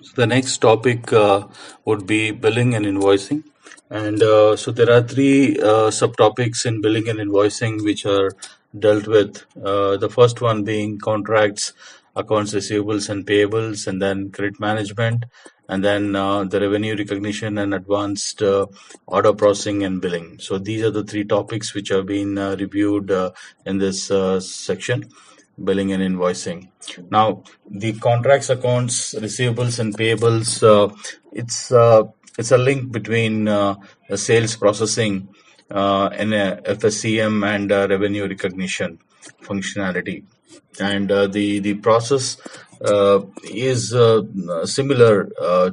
So the next topic would be billing and invoicing. And so there are three subtopics in billing and invoicing which are dealt with. The first one being contracts, accounts receivables and payables, and then credit management, and then the revenue recognition and advanced order processing and billing. So these are the three topics which have been reviewed in this section, billing and invoicing. Now, the contracts, accounts, receivables, and payables, it's a link between the sales processing and FSCM and revenue recognition functionality. And the process is similar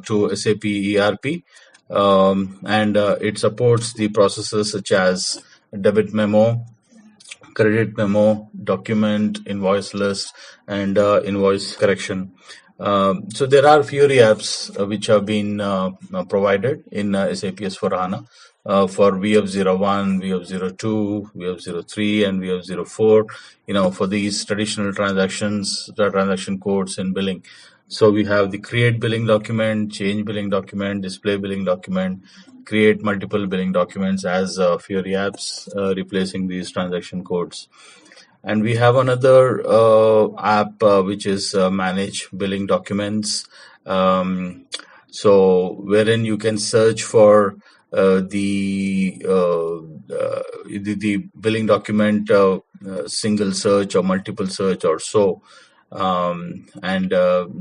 to SAP ERP, and it supports the processes such as debit memo, credit memo, document, invoice list, and invoice correction. So there are Fury apps which have been provided in SAP S/4HANA for VF01, VF02, VF03, and VF04. For these traditional transactions, the transaction codes and billing. So we have the create billing document, change billing document, display billing document, create multiple billing documents as Fury apps, replacing these transaction codes. And we have another app which is manage billing documents. So wherein you can search for the billing document, single search or multiple search or so. And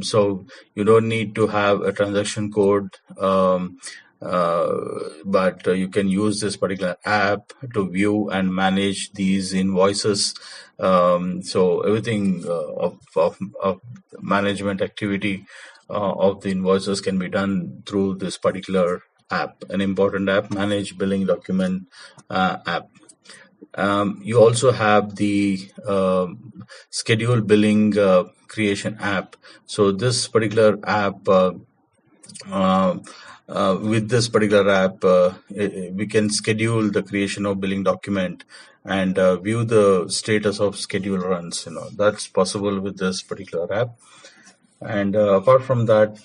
so you don't need to have a transaction code, but you can use this particular app to view and manage these invoices. So everything of management activity of the invoices can be done through this particular app, an important app, manage billing document app. You also have the schedule billing creation app. So this particular app, with this particular app, we can schedule the creation of billing document and view the status of schedule runs. That's possible with this particular app. And apart from that,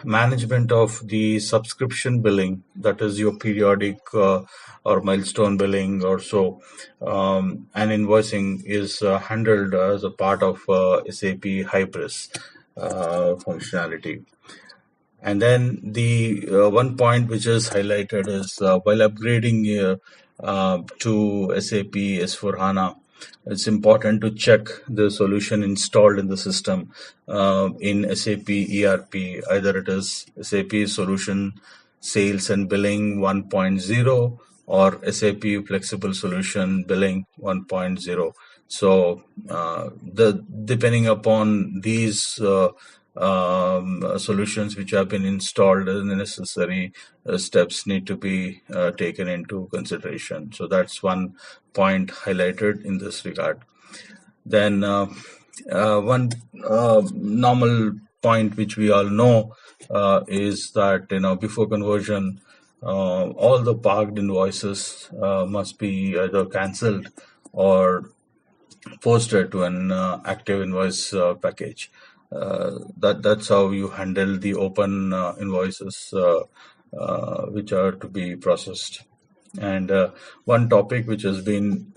management of the subscription billing, that is your periodic or milestone billing or so, and invoicing is handled as a part of SAP Hybris functionality. And then the one point which is highlighted is while upgrading to SAP S/4HANA, it's important to check the solution installed in the system in SAP ERP. Either it is SAP Solution Sales and Billing 1.0 or SAP Flexible Solution Billing 1.0. So depending upon these solutions which have been installed, the necessary steps need to be taken into consideration. So that's one point highlighted in this regard. Then one normal point which we all know is that before conversion, all the parked invoices must be either cancelled or posted to an active invoice package. That's how you handle the open invoices which are to be processed. And one topic which has been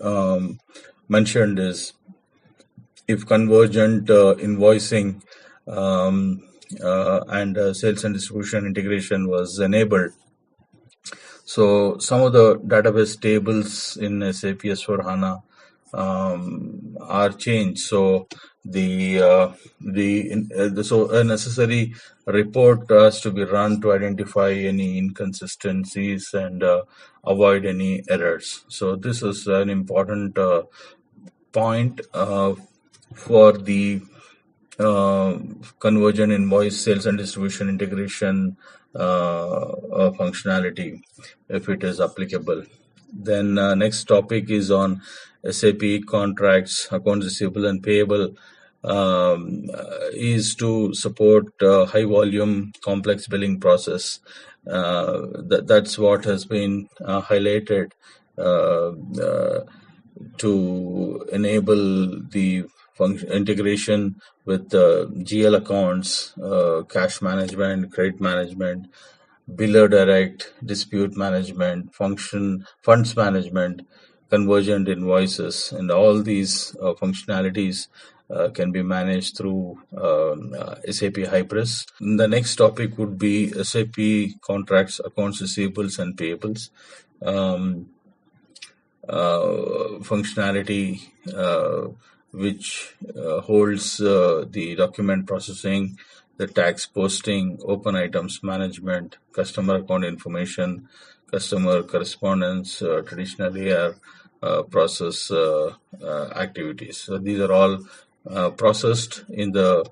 mentioned is if convergent invoicing and sales and distribution integration was enabled. So some of the database tables in SAP S/4HANA are changed. So so a necessary report has to be run to identify any inconsistencies and avoid any errors. So this is an important point for the convergent invoice sales and distribution integration functionality, if it is applicable. Then next topic is on SAP contracts, accounts receivable and payable, is to support high volume complex billing process. That's what has been highlighted to enable the integration with GL accounts, cash management, credit management, biller direct, dispute management, funds management, convergent invoices, and all these functionalities can be managed through SAP Hybris. The next topic would be SAP contracts, accounts receivables, and payables. Um, Functionality which holds the document processing, the tax posting, open items management, customer account information, customer correspondence, traditional AR process activities. So these are all processed in the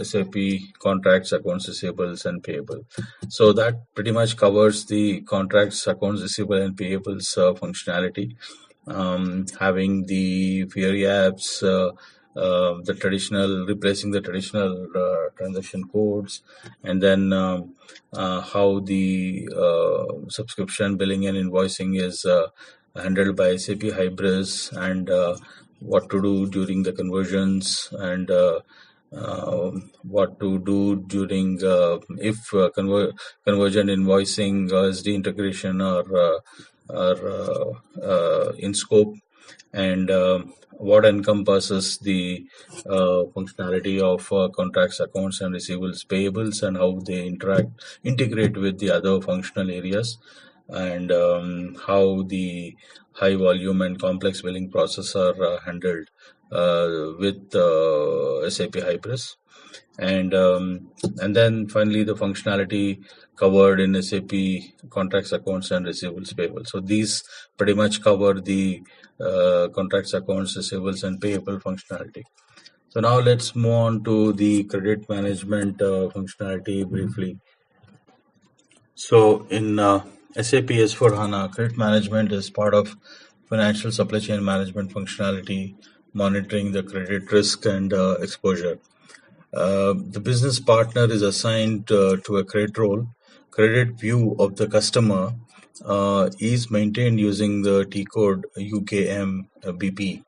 SAP contracts, accounts receivables, and payable. So that pretty much covers the contracts, accounts receivable, and payables functionality. Having the variables, the traditional, replacing the traditional transaction codes, and then how the subscription billing and invoicing is handled by SAP Hybris, and what to do during the conversions, and what to do during if conversion invoicing is the integration or in scope, and what encompasses the functionality of contracts, accounts, and receivables, payables, and how they integrate with the other functional areas, and how the high volume and complex billing process are handled with SAP Hybris, and then finally the functionality covered in SAP contracts, accounts, and receivables, payable. So these pretty much cover the contracts, accounts, receivables, and payable functionality. So now let's move on to the credit management functionality briefly. So in SAP S/4HANA, credit management is part of financial supply chain management functionality, monitoring the credit risk and exposure. The business partner is assigned to a credit role. Credit view of the customer is maintained using the T code UKM BP.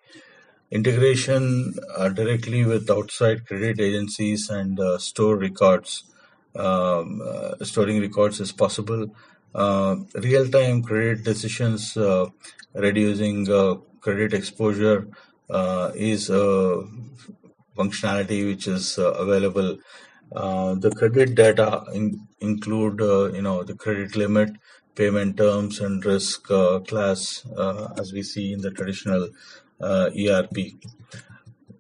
Integration directly with outside credit agencies and storing records is possible. Real-time credit decisions, reducing credit exposure is a functionality which is available. The credit data include the credit limit, payment terms, and risk class, as we see in the traditional ERP.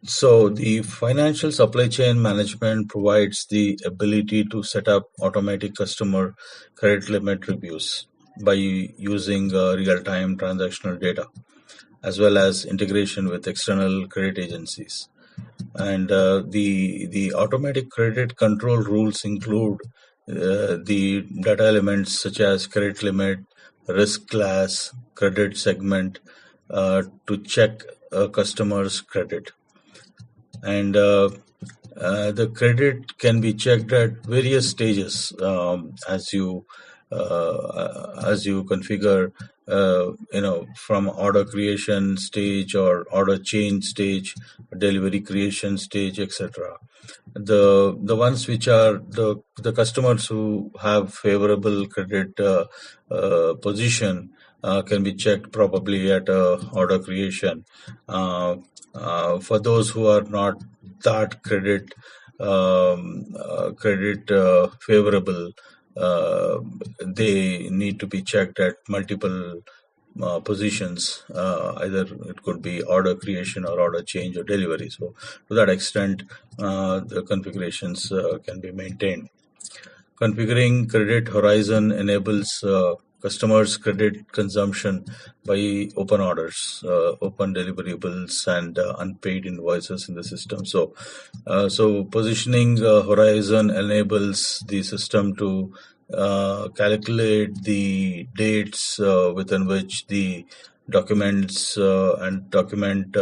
So the financial supply chain management provides the ability to set up automatic customer credit limit reviews by using real-time transactional data, as well as integration with external credit agencies. And the automatic credit control rules include the data elements such as credit limit, risk class, credit segment, to check a customer's credit. And the credit can be checked at various stages as you configure, from order creation stage or order change stage, delivery creation stage, etc. The ones which are the customers who have favorable credit position can be checked probably at order creation. For those who are not that credit favorable, they need to be checked at multiple positions. Either it could be order creation or order change or delivery. So to that extent, the configurations can be maintained. Configuring credit horizon enables customers' credit consumption by open orders, open deliverables, and unpaid invoices in the system. So positioning horizon enables the system to calculate the dates within which the documents and document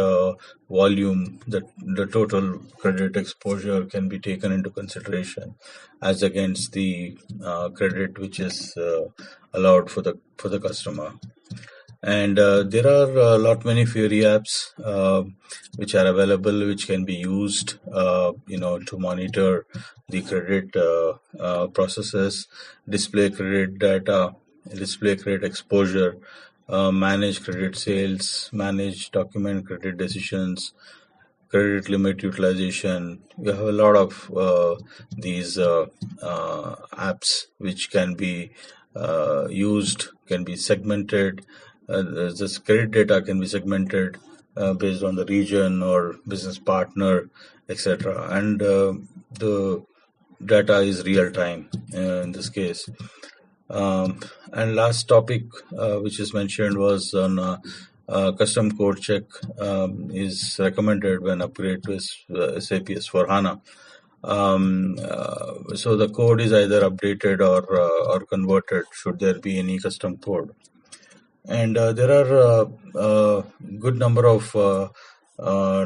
volume, the total credit exposure can be taken into consideration as against the credit which is allowed for the customer. And there are a lot many Fury apps which are available, which can be used, to monitor the credit processes, display credit data, display credit exposure, manage credit sales, manage document credit decisions, credit limit utilization. You have a lot of these apps which can be used, can be segmented. This credit data can be segmented based on the region or business partner, etc. And the data is real time in this case. And last topic which is mentioned was on custom code check is recommended when upgrade to SAP S/4HANA. So the code is either updated or converted should there be any custom code. And there are good number of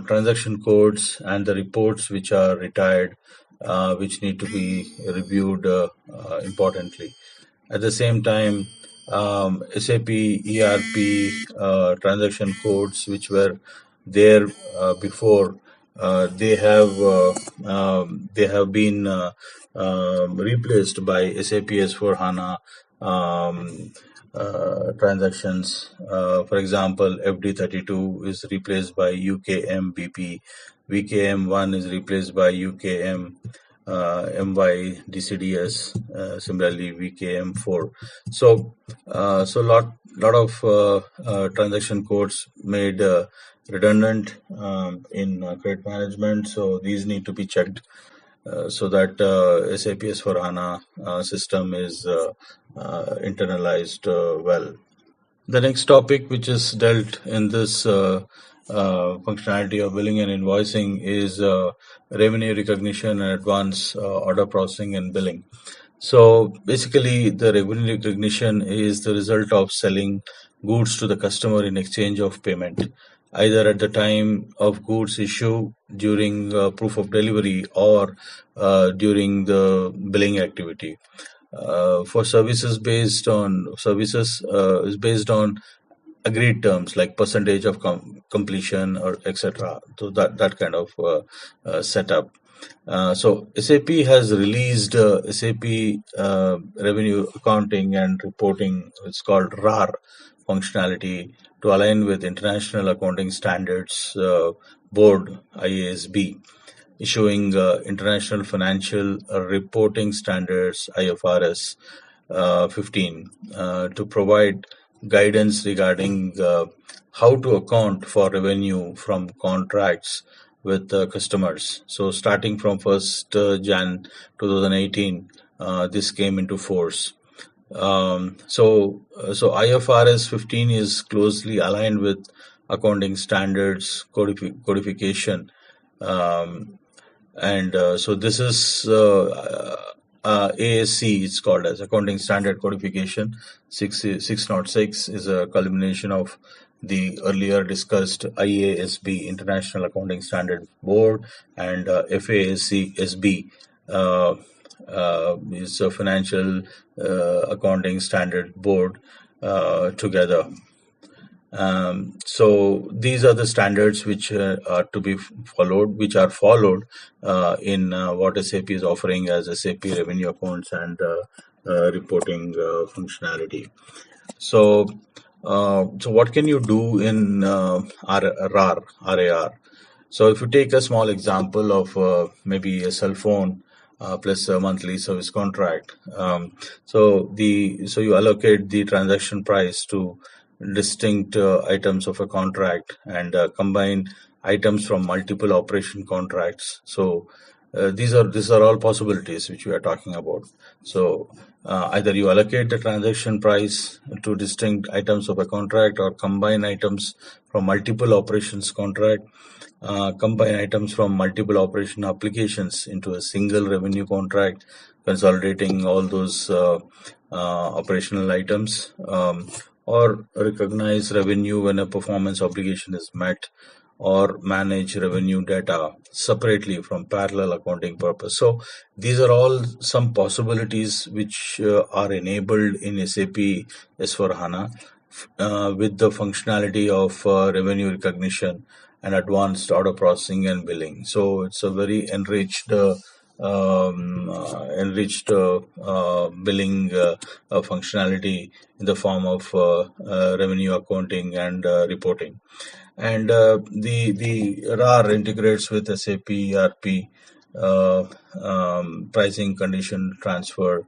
transaction codes and the reports which are retired, which need to be reviewed importantly. At the same time, SAP ERP transaction codes, which were there before, they have been replaced by SAP S/4HANA transactions. For example, FD32 is replaced by UKM BP, VKM1 is replaced by UKM MY DCDS, similarly VKM4. So lot of transaction codes made redundant in credit management. So these need to be checked so that SAP S/4HANA system is internalized well. The next topic, which is dealt in this functionality of billing and invoicing, is revenue recognition and advance order processing and billing. So basically, the revenue recognition is the result of selling goods to the customer in exchange of payment, either at the time of goods issue, during proof of delivery, or during the billing activity. For services is based on agreed terms like percentage of completion or etc. So that kind of setup. So SAP has released SAP revenue accounting and reporting. It's called RAR functionality to align with International Accounting Standards Board (IASB), issuing International Financial Reporting Standards (IFRS) 15 to provide guidance regarding how to account for revenue from contracts with customers. So starting from 1st Jan 2018, this came into force. So IFRS 15 is closely aligned with accounting standards codification, and so this is ASC. It's called as Accounting Standard Codification. 606 is a culmination of the earlier discussed IASB, International Accounting Standard Board, and FASC SB is a Financial Accounting Standard Board together. So these are the standards which are to be followed, which are followed in what SAP is offering as SAP revenue accounts and reporting functionality. So what can you do in RAR? So if you take a small example of maybe a cell phone plus a monthly service contract, so you allocate the transaction price to distinct items of a contract and combine items from multiple operation contracts. So these are all possibilities which we are talking about. So either you allocate the transaction price to distinct items of a contract, or combine items from multiple operations contract, combine items from multiple operation applications into a single revenue contract, consolidating all those operational items, or recognize revenue when a performance obligation is met, or manage revenue data separately from parallel accounting purpose. So these are all some possibilities which are enabled in SAP S/4HANA. with the functionality of revenue recognition and advanced order processing and billing. So it's a very enriched billing functionality in the form of revenue accounting and reporting. And the RAR integrates with SAP ERP, pricing, condition transfer,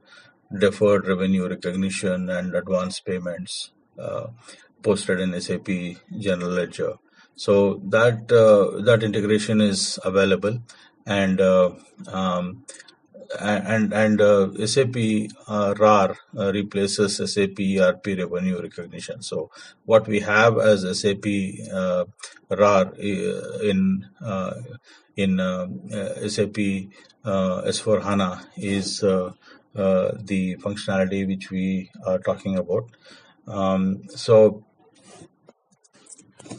deferred revenue recognition, and advance payments posted in SAP General Ledger. So that integration is available, and SAP RAR replaces SAP ERP revenue recognition. So what we have as SAP RAR in SAP S4 HANA is the functionality which we are talking about. So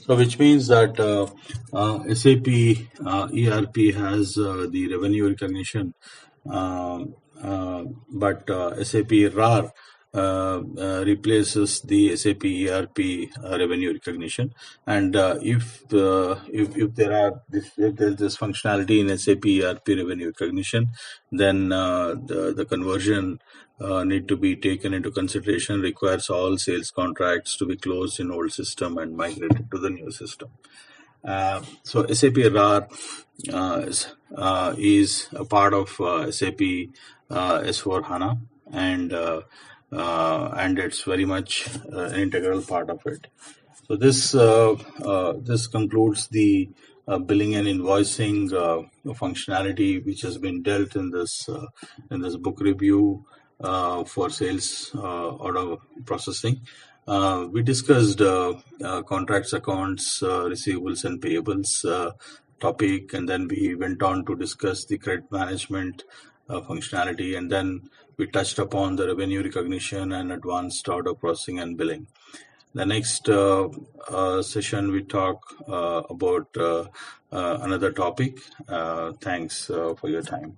which means that SAP ERP has the revenue recognition, but SAP RAR replaces the SAP ERP revenue recognition. And if there's this functionality in SAP ERP revenue recognition, then the conversion need to be taken into consideration, requires all sales contracts to be closed in old system and migrated to the new system. So SAP RAR is a part of SAP S4 HANA, and it's very much an integral part of it. So this concludes the billing and invoicing functionality which has been dealt in this book review for sales order processing. We discussed contracts, accounts, receivables, and payables topic, and then we went on to discuss the credit management functionality, and then we touched upon the revenue recognition and advanced order processing and billing. The next session we talk about another topic. Thanks for your time.